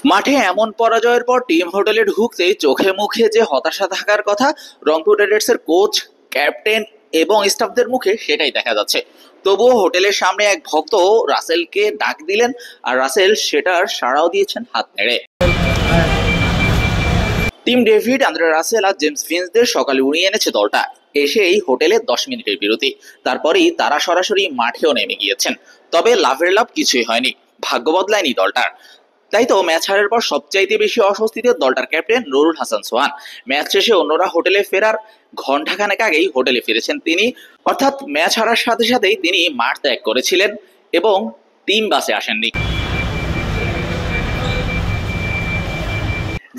মাঠে এমন পরাজয়ের পর টিম হোটেলে ঢুকতেই চোখে মুখে যে হতাশা থাকার কথা রংপুর রাইডার্সের কোচ, ক্যাপ্টেন এবং স্টাফদের মুখে সেটাই দেখা যাচ্ছে। তবুও হোটেলের সামনে এক ভক্ত রাসেলকে ডাক দিলেন আর রাসেল সেটার সাড়াও দিয়েছেন হাত নেড়ে। টিম ডেভিড, আন্দ্রে রাসেল আর জেমস ভিন্সদের সকালে উড়িয়ে এনেছে দলটা। এসেই হোটেলে 10 মিনিটের বিরতি, তারপরেই তারা সরাসরি মাঠেও নেমে গিয়েছেন। তবে লাভের লাভ কিছুই হয়নি, ভাগ্য বদলায়নি দলটার। তাই তো ম্যাচ হারের পর সবচাইতে বেশি অস্বস্তিতে দলটার ক্যাপ্টেন নুরুল হাসান সোহান। ম্যাচ শেষে অন্যরা হোটেলে ফেরার ঘণ্টাখানেক আগেই হোটেলে ফিরেছেন তিনি, অর্থাৎ ম্যাচ হারার সাথে সাথেই তিনি মাঠ ত্যাগ করেছিলেন এবং টিম বাসে আসেননি।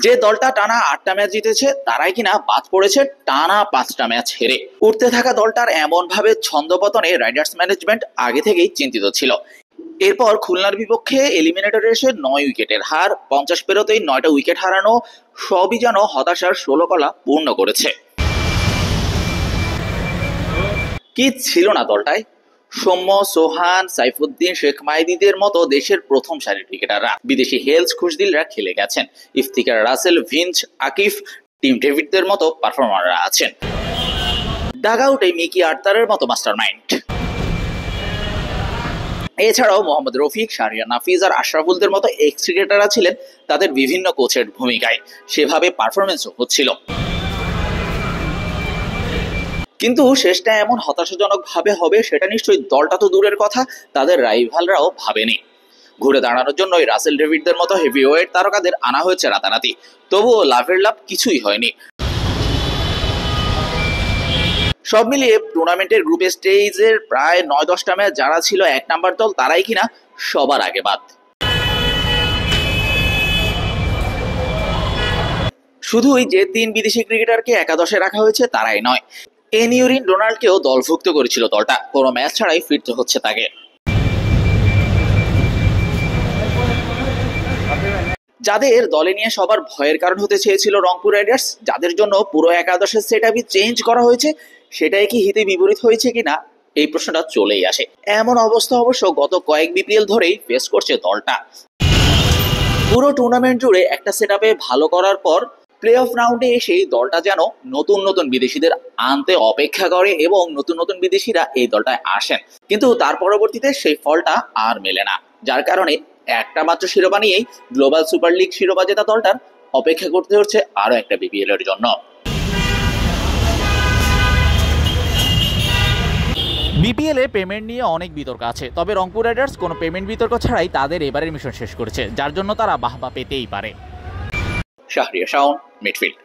যে দলটা টানা 8টা ম্যাচ জিতেছে তারাই কিনা বাদ পড়েছে টানা 5টা ম্যাচ হেরে। উঠতে থাকা দলটার এমন ভাবে ছন্দপতনে রাইডার্স ম্যানেজমেন্ট আগে থেকেই চিন্তিত ছিল। এরপর খুলনার বিপক্ষে এলিমিনেটর রেসে 9 উইকেটের হার, 50 পেরোতেই 9টা উইকেট হারানো, সবই যেন হতাশার 16 কলা পূর্ণ করেছে। কি ছিল না দলটায়? সৌম্য, সোহান, সাইফুদ্দিন, শেখ মাহিদিদের মতো দেশের প্রথম সারির ক্রিকেটাররা, বিদেশি হেলস খুশদিলরা খেলে গেছেন, ইফতিকার, রাসেল, ভিঞ্চ, আকিফ, টিম ডেভিডদের মতো পারফর্মাররা আছেন, ডাগআউটে মিকি আর্তারের মতো মাস্টারমাইন্ড। এছাড়াও মোহাম্মদ রফিক, শাহরিয়ার নাফিজ আর আশরাফুলদের মতো এক্স ক্রিকেটাররা ছিলেন তাদের বিভিন্ন কোচের ভূমিকায়, সেভাবে পারফরমেন্সও হচ্ছিল। কিন্তু শেষটা এমন হতাশাজনক ভাবে হবে সেটা নিশ্চয়ই দলটা তো দূরের কথা, তাদের রাইভালরাও ভাবেনি। ঘুরে দাঁড়ানোর জন্য রাসেল, ডেভিডদের মতো হেভিওয়েট তারকাদের আনা হয়েছে রাতারাতি, তবুও লাভের লাভ কিছুই হয়নি। সব মিলিয়ে টুর্নামেন্টের গ্রুপ স্টেজের প্রায় 9-10টা ম্যাচ যারা ছিল 1 নাম্বার দল তারাই কিনা সবার আগে বাদ। শুধুই যে 3 বিদেশি ক্রিকেটারকে একাদশে রাখা হয়েছে তারাই নয়, এনিউরিন ডোনাল্ডকেও দলভুক্ত করেছিল দলটা, কোনো ম্যাচ ছাড়াই ফিরতে হচ্ছে তাকে। যাদের দলে নিয়ে সবার ভয়ের কারণ হতে চেয়েছিল রংপুর রাইডার্স, যাদের জন্য পুরো একাদশের সেটআপই চেঞ্জ করা হয়েছে, সেটাই কি হিতে বিপরীত হয়েছে কিনা এই প্রশ্নটা চলেই আসে। এমন অবস্থা অবশ্য গত কয়েক বিপিএল ধরেই ফেস করছে দলটা। পুরো টুর্নামেন্ট জুড়ে একটা সেটআপে ভালো করার পর প্লে অফ রাউন্ডে এসেই দলটা যেন নতুন নতুন বিদেশিদের আনতে অপেক্ষা করে এবং নতুন নতুন বিদেশিরা এই দলটায় আসেন, কিন্তু তার পরবর্তীতে সেই ফলটা আর মেলে না, যার কারণে একটা মাত্র শিরোপা নিয়েই গ্লোবাল সুপার লিগ শিরোপা জেতা দলটার অপেক্ষা করতে হচ্ছে আরো একটা বিপিএল এর জন্য। বিপিএল এ পেমেন্ট নিয়ে অনেক বিতর্ক আছে, তবে রংপুর রাইডার্স কোনো পেমেন্ট বিতর্ক ছাড়াই তাদের এবারের মিশন শেষ করেছে, যার জন্য তারা বাহবা পেতেই পারে। শাহরিয়ার শাওন, মিডফিল্ড।